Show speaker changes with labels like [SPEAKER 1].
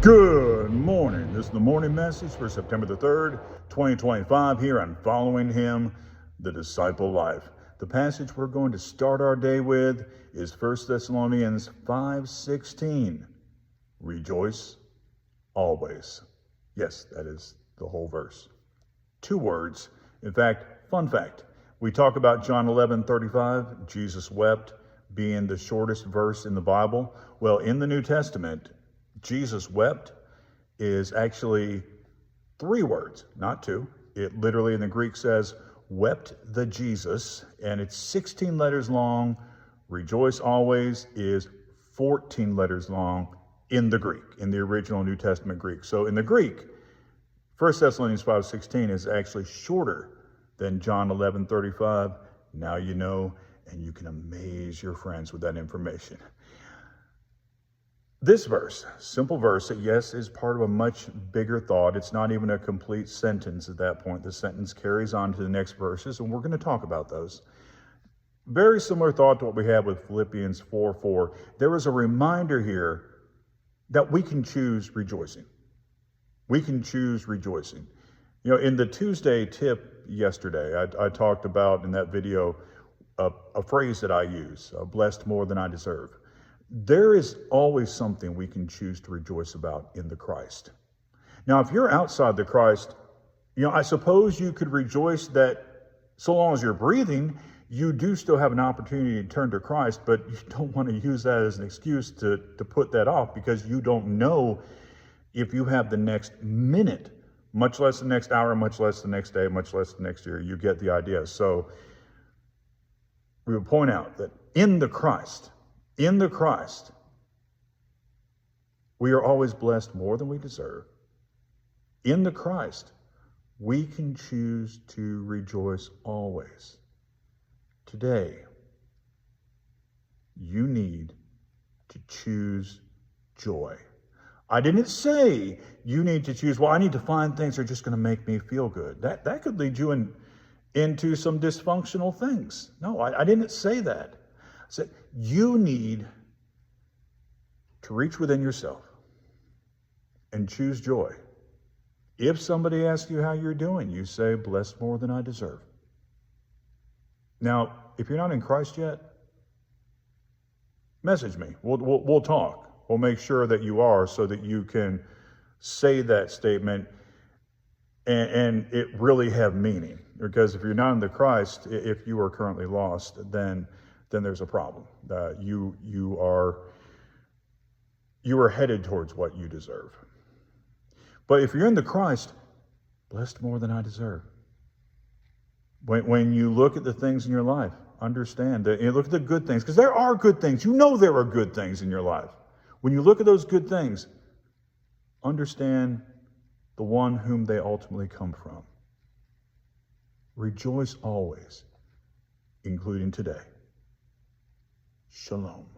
[SPEAKER 1] Good morning. This is the morning message for September the 3rd, 2025 here on Following Him, the Disciple Life. The passage we're going to start our day with is 1 Thessalonians 5:16. Rejoice always. Yes, that is the whole verse. 2 words. In fact, fun fact, we talk about John 11:35, Jesus wept, being the shortest verse in the Bible. Well, in the New Testament, Jesus wept is actually 3 words, not 2. It literally in the Greek says, wept the Jesus, and it's 16 letters long. Rejoice always is 14 letters long in the Greek, in the original New Testament Greek. So in the Greek, 1 Thessalonians 5:16 is actually shorter than John 11:35. Now you know, and you can amaze your friends with that information. This verse, simple verse, that yes, is part of a much bigger thought. It's not even a complete sentence at that point. The sentence carries on to the next verses, and we're going to talk about those. Very similar thought to what we have with Philippians 4:4. There is a reminder here that we can choose rejoicing. We can choose rejoicing. You know, in the Tuesday tip yesterday, I talked about in that video a phrase that I use, blessed more than I deserve. There is always something we can choose to rejoice about in the Christ. Now, if you're outside the Christ, I suppose you could rejoice that so long as you're breathing, you do still have an opportunity to turn to Christ, but you don't want to use that as an excuse to put that off, because you don't know if you have the next minute, much less the next hour, much less the next day, much less the next year. You get the idea. So we would point out that in the Christ, we are always blessed more than we deserve. In the Christ, we can choose to rejoice always. Today, you need to choose joy. I didn't say you need to choose, I need to find things that are just going to make me feel good. That could lead you into some dysfunctional things. No, I didn't say that. I said you need to reach within yourself and choose joy. If somebody asks you how you're doing, you say, blessed more than I deserve. Now, if you're not in Christ yet, message me. We'll talk. We'll make sure that you are, so that you can say that statement and it really have meaning. Because if you're not in the Christ, if you are currently lost, then there's a problem. You are headed towards what you deserve. But if you're in the Christ, blessed more than I deserve. When you look at the things in your life, understand that you look at the good things, because there are good things. You know there are good things in your life. When you look at those good things, understand the one whom they ultimately come from. Rejoice always, including today. Shalom.